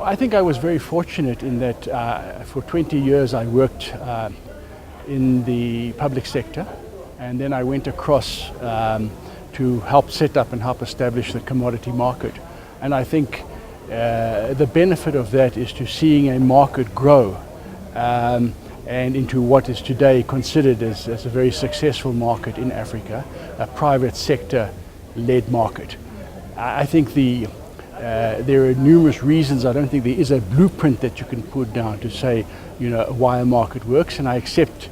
I think I was very fortunate in that for 20 years I worked in the public sector, and then I went across to help set up and help establish the commodity market. And I think the benefit of that is to seeing a market grow and into what is today considered as a very successful market in Africa, a private sector led market. I think there are numerous reasons. I don't think there is a blueprint that you can put down to say, why a market works, and I accept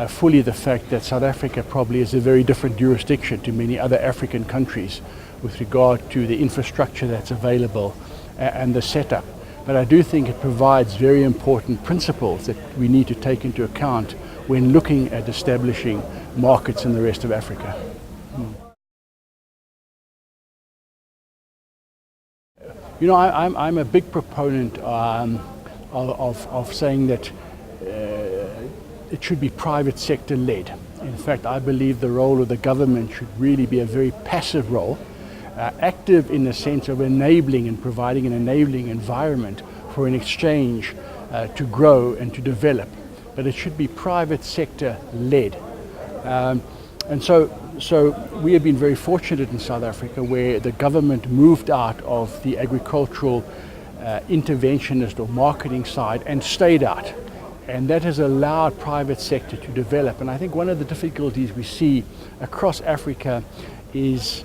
fully the fact that South Africa probably is a very different jurisdiction to many other African countries with regard to the infrastructure that's available and the setup. But I do think it provides very important principles that we need to take into account when looking at establishing markets in the rest of Africa. I'm a big proponent of saying that it should be private sector led. In fact, I believe the role of the government should really be a very passive role, active in the sense of enabling and providing an enabling environment for an exchange to grow and to develop. But it should be private sector led. And so we have been very fortunate in South Africa, where the government moved out of the agricultural interventionist or marketing side and stayed out. And that has allowed private sector to develop. And I think one of the difficulties we see across Africa is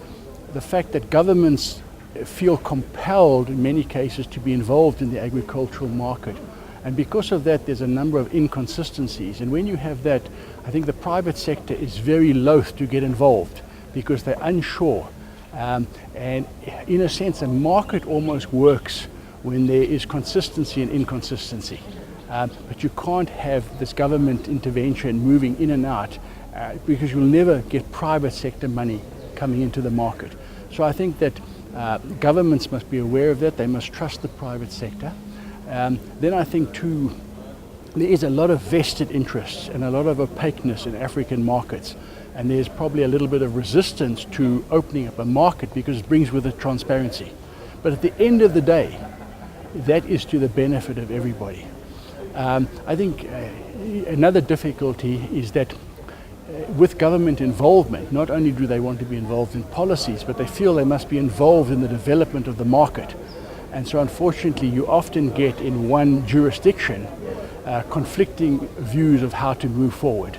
the fact that governments feel compelled in many cases to be involved in the agricultural market. And because of that, there's a number of inconsistencies. And when you have that, I think the private sector is very loath to get involved because they're unsure. And in a sense, a market almost works when there is consistency and inconsistency. But you can't have this government intervention moving in and out because you'll never get private sector money coming into the market. So I think that governments must be aware of that. They must trust the private sector. Then I think too, there is a lot of vested interests and a lot of opaqueness in African markets. And there's probably a little bit of resistance to opening up a market because it brings with it transparency. But at the end of the day, that is to the benefit of everybody. I think another difficulty is that with government involvement, not only do they want to be involved in policies, but they feel they must be involved in the development of the market. And so unfortunately, you often get in one jurisdiction conflicting views of how to move forward.